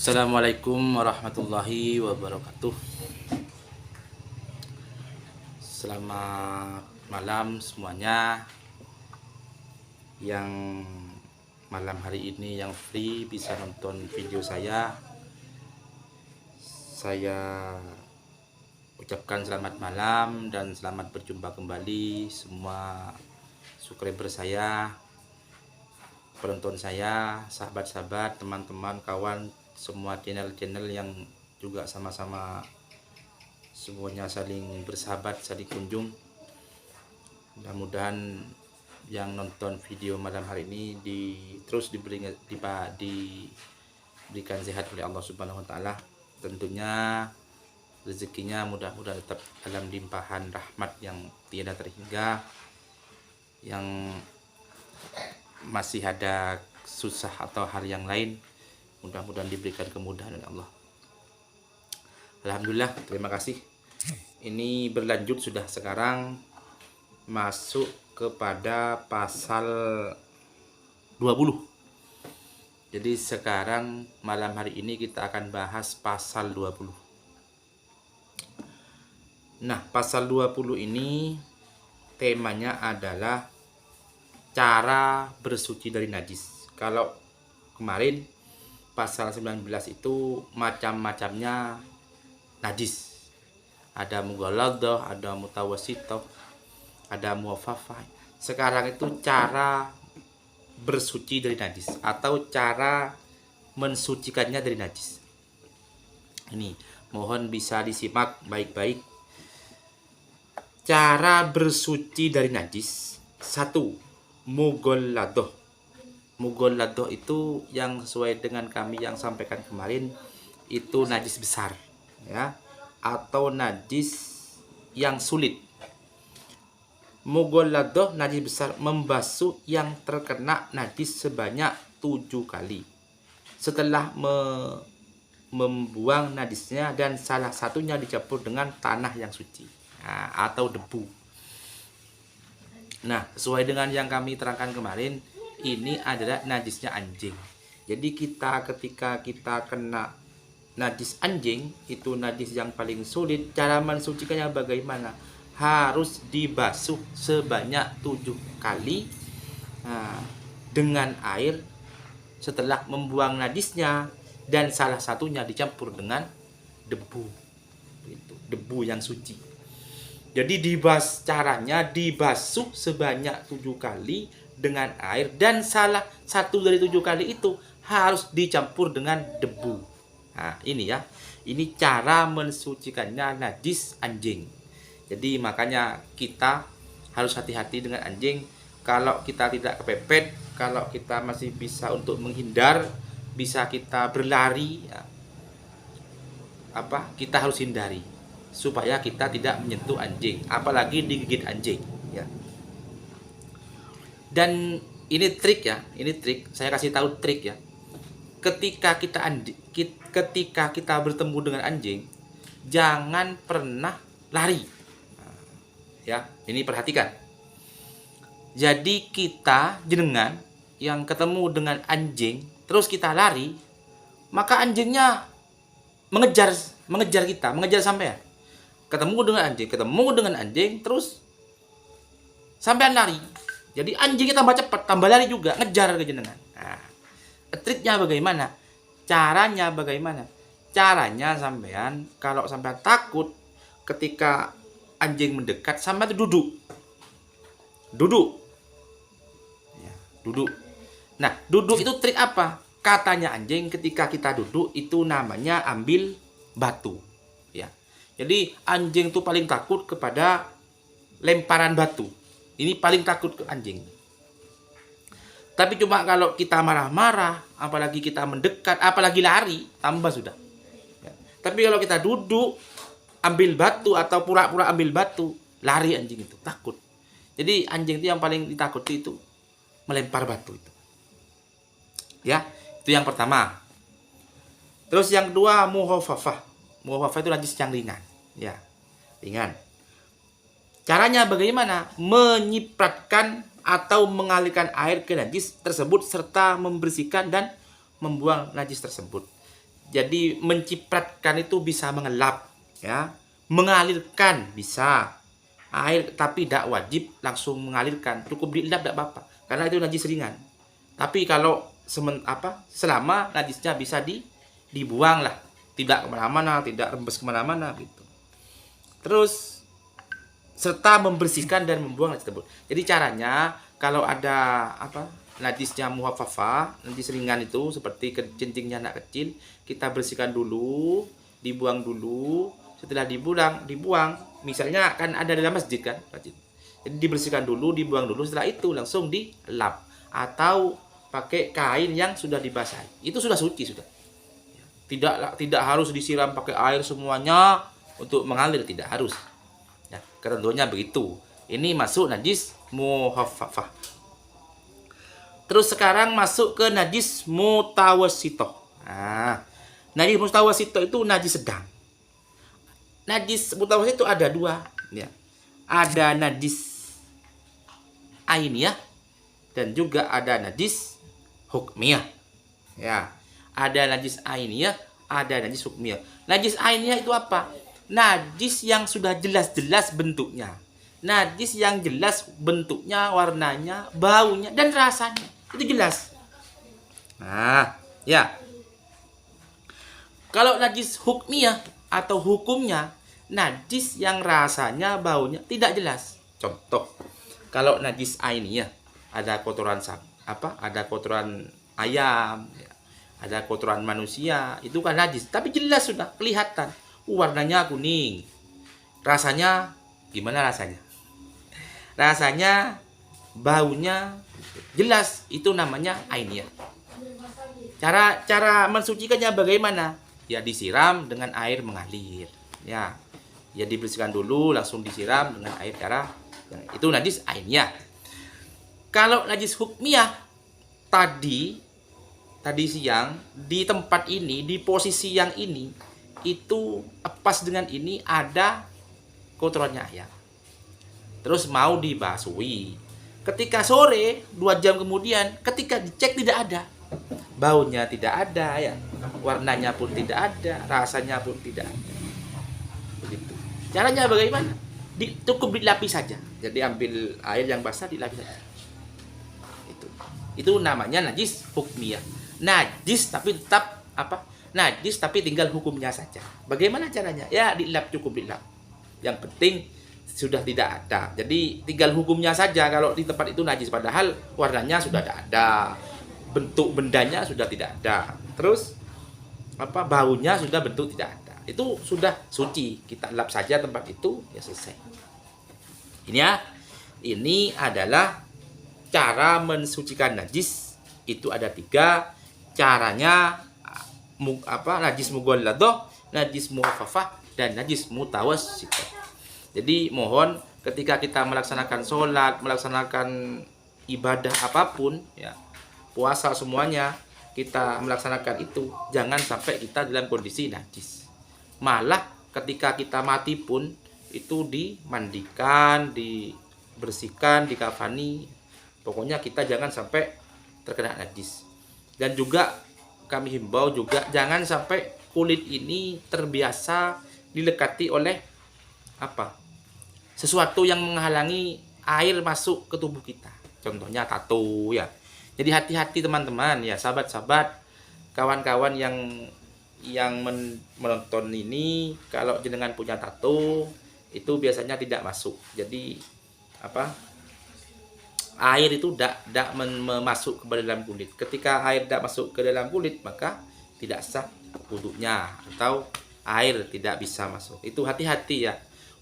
Assalamualaikum warahmatullahi wabarakatuh. Selamat malam semuanya. Yang malam hari ini yang free bisa nonton video saya. Saya ucapkan selamat malam dan selamat berjumpa kembali semua subscriber saya, penonton saya, sahabat-sahabat, teman-teman, kawan, semua channel-channel yang juga sama-sama semuanya saling bersahabat, saling kunjung. Mudah-mudahan yang nonton video malam hari ini terus diberikan sehat oleh Allah Subhanahu wa taala. Tentunya rezekinya mudah-mudahan tetap dalam limpahan rahmat yang tiada terhingga. Yang masih ada susah atau hal yang lain, mudah-mudahan diberikan kemudahan oleh Allah. Alhamdulillah, terima kasih. Ini berlanjut sudah sekarang masuk kepada pasal 20. Jadi sekarang malam hari ini kita akan bahas pasal 20. Nah, pasal 20 ini temanya adalah cara bersuci dari najis. Kalau kemarin pasal 19 itu macam-macamnya najis. Ada mughalladhah, ada mutawassithah, ada muaffafah. Sekarang itu cara bersuci dari najis atau cara mensucikannya dari najis. Ini mohon bisa disimak baik-baik. Cara bersuci dari najis. 1. Mughalladhah. Mughalladhah itu yang sesuai dengan kami yang sampaikan kemarin, itu najis besar, ya, atau najis yang sulit. Mughalladhah najis besar, membasuh yang terkena najis sebanyak 7 kali setelah membuang najisnya dan salah satunya dicampur dengan tanah yang suci, atau debu. Nah, sesuai dengan yang kami terangkan kemarin, ini adalah najisnya anjing. Jadi ketika kita kena najis anjing, itu najis yang paling sulit. Cara mensucikannya bagaimana? Harus dibasuh sebanyak 7 kali dengan air setelah membuang najisnya dan salah satunya dicampur dengan debu. Itu debu yang suci. Jadi caranya dibasuh sebanyak 7 kali dengan air dan salah satu dari 7 kali itu harus dicampur dengan debu. Nah, ini ya. Ini cara mensucikannya najis anjing. Jadi makanya kita harus hati-hati dengan anjing. Kalau kita tidak kepepet, kalau kita masih bisa untuk menghindar, bisa kita berlari, ya, kita harus hindari supaya kita tidak menyentuh anjing, apalagi digigit anjing, ya. Dan ini trik ya, ini trik. Saya kasih tahu trik ya. Ketika kita bertemu dengan anjing, jangan pernah lari. Ya, ini perhatikan. Jadi kita jenengan yang ketemu dengan anjing, terus kita lari, maka anjingnya mengejar kita, mengejar sampean. Ketemu dengan anjing, terus sampean lari. Jadi anjingnya tambah cepat, tambah lari juga, ngejar ke jenengan. Nah, triknya bagaimana? Caranya bagaimana? Caranya sampean, kalau sampean takut ketika anjing mendekat, sampean itu duduk. Ya, duduk. Nah, duduk itu trik apa? Katanya anjing ketika kita duduk itu namanya ambil batu. Ya. Jadi anjing itu paling takut kepada lemparan batu. Ini paling takut ke anjing. Tapi cuma kalau kita marah-marah, apalagi kita mendekat, apalagi lari, tambah sudah. Ya. Tapi kalau kita duduk, ambil batu atau pura-pura ambil batu, lari anjing itu, takut. Jadi anjing itu yang paling ditakuti itu melempar batu itu. Ya, itu yang pertama. Terus yang kedua, muhaffafah. Muhaffafah itu najis yang ringan, ya, ringan. Caranya bagaimana? Menyipratkan atau mengalirkan air ke najis tersebut serta membersihkan dan membuang najis tersebut. Jadi mencipratkan itu bisa mengelap, ya, mengalirkan bisa air, tapi tidak wajib langsung mengalirkan, cukup dielap tidak apa-apa, karena itu najis ringan. Tapi kalau selama najisnya bisa dibuang lah, tidak kemana-mana, tidak rembes kemana-mana gitu. Terus serta membersihkan dan membuang najis tersebut. Jadi caranya kalau ada najisnya muhafafah, najis ringan itu seperti kencingnya anak kecil, kita bersihkan dulu, dibuang dulu. Setelah dibuang, misalnya kan ada dalam masjid kan, jadi dibersihkan dulu, dibuang dulu, setelah itu langsung dilap atau pakai kain yang sudah dibasahi. Itu sudah suci sudah. Tidak harus disiram pakai air semuanya untuk mengalir, tidak harus. Ya, ketentuannya begitu. Ini masuk najis muhafafah. Terus sekarang masuk ke najis mutawassithah. Nah, najis mutawassithah itu najis sedang. Najis mutawassithah itu ada dua, ya. Ada najis ainiyah dan juga ada najis hukmiyah. Ya. Ada najis ainiyah, ada najis hukmiyah. Najis ainiyah itu apa? Najis yang sudah jelas-jelas bentuknya. Najis yang jelas bentuknya, warnanya, baunya, dan rasanya. Itu jelas. Nah, ya. Kalau najis hukmiyah atau hukumnya, najis yang rasanya, baunya tidak jelas. Contoh, kalau najis ainiyah, ada kotoran ada kotoran ayam, ada kotoran manusia, itu kan najis. Tapi jelas sudah kelihatan. Warnanya kuning. Rasanya gimana rasanya? Rasanya, baunya jelas, itu namanya ainiyah. Cara mensucikannya bagaimana? Ya disiram dengan air mengalir. Ya dibersihkan dulu, langsung disiram dengan air itu najis ainiyah. Kalau najis hukmiyah tadi siang di tempat ini, di posisi yang ini, itu pas dengan ini ada kotorannya ayam. Terus mau dibasuhi. Ketika sore, 2 jam kemudian, ketika dicek tidak ada. Baunya tidak ada, ya. Warnanya pun tidak ada, rasanya pun tidak ada. Begitu. Caranya bagaimana? Cukup dilapis saja. Jadi ambil air yang basah, dilapis saja. Itu namanya najis hukmiyah. Najis tapi tetap najis tapi tinggal hukumnya saja. Bagaimana caranya? Ya dilap, cukup dilap. Yang penting sudah tidak ada. Jadi tinggal hukumnya saja. Kalau di tempat itu najis, padahal warnanya sudah tidak ada, bentuk bendanya sudah tidak ada, terus baunya sudah bentuk tidak ada. Itu sudah suci. Kita lap saja tempat itu, ya selesai. Ini adalah cara mensucikan najis. Itu ada 3 caranya. Najis mughalladah, najis muhafafah, dan najis mutawassithah. Jadi mohon ketika kita melaksanakan sholat, melaksanakan ibadah apapun, ya, puasa semuanya, kita melaksanakan itu, jangan sampai kita dalam kondisi najis. Malah ketika kita mati pun itu dimandikan, dibersihkan, dikafani. Pokoknya kita jangan sampai terkena najis. Dan juga kami himbau juga jangan sampai kulit ini terbiasa dilekati oleh sesuatu yang menghalangi air masuk ke tubuh kita. Contohnya tato, ya. Jadi hati-hati teman-teman, ya, sahabat-sahabat, kawan-kawan yang menonton ini, kalau jenengan punya tato itu biasanya tidak masuk. Jadi air itu tidak masuk ke dalam kulit. Ketika air tidak masuk ke dalam kulit, maka tidak sah wudunya, atau air tidak bisa masuk. Itu hati-hati, ya.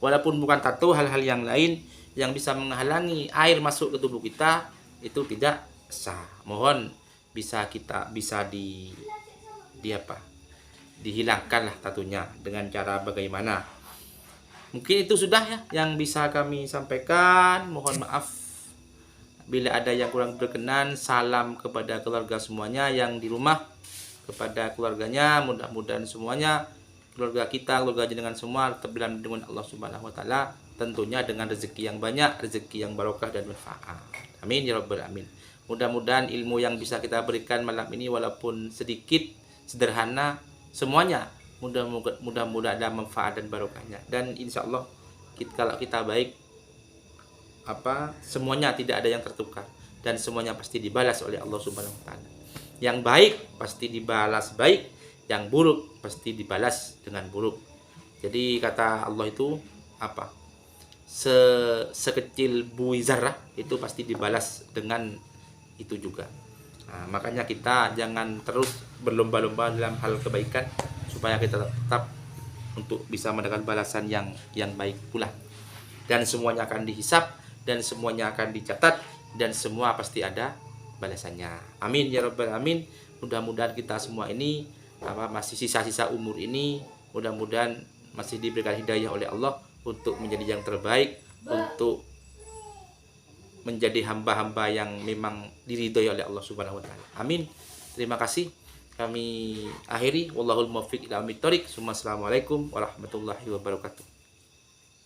Walaupun bukan tato, hal-hal yang lain yang bisa menghalangi air masuk ke tubuh kita itu tidak sah. Mohon bisa dihilangkan lah tatunya dengan cara bagaimana. Mungkin itu sudah, ya, yang bisa kami sampaikan. Mohon maaf bila ada yang kurang berkenan. Salam kepada keluarga semuanya yang di rumah, kepada keluarganya. Mudah-mudahan semuanya, keluarga kita, keluarga jenengan semua tetap dalam lindungan Allah Subhanahu wa taala, tentunya dengan rezeki yang banyak, rezeki yang barokah dan manfaat. Amin ya rabbal alamin. Mudah-mudahan ilmu yang bisa kita berikan malam ini walaupun sedikit, sederhana, semuanya mudah-mudahan ada manfaat dan barokahnya. Dan insya Allah kalau kita baik, semuanya tidak ada yang tertukar dan semuanya pasti dibalas oleh Allah Subhanahu wa taala. Yang baik pasti dibalas baik, yang buruk pasti dibalas dengan buruk. Jadi kata Allah itu sekecil buih zarah itu pasti dibalas dengan itu juga. Nah, makanya kita jangan terus berlomba-lomba dalam hal kebaikan supaya kita tetap untuk bisa mendapatkan balasan yang baik pula. Dan semuanya akan dihisap dan semuanya akan dicatat dan semua pasti ada balasannya. Amin ya rabbal alamin. Mudah-mudahan kita semua ini masih sisa-sisa umur ini, mudah-mudahan masih diberikan hidayah oleh Allah untuk menjadi yang terbaik, untuk menjadi hamba-hamba yang memang diridhoi oleh Allah Subhanahu wa taala. Amin. Terima kasih. Kami akhiri, wallahul muwaffiq ila aqwamit thoriq. Assalamualaikum warahmatullahi wabarakatuh.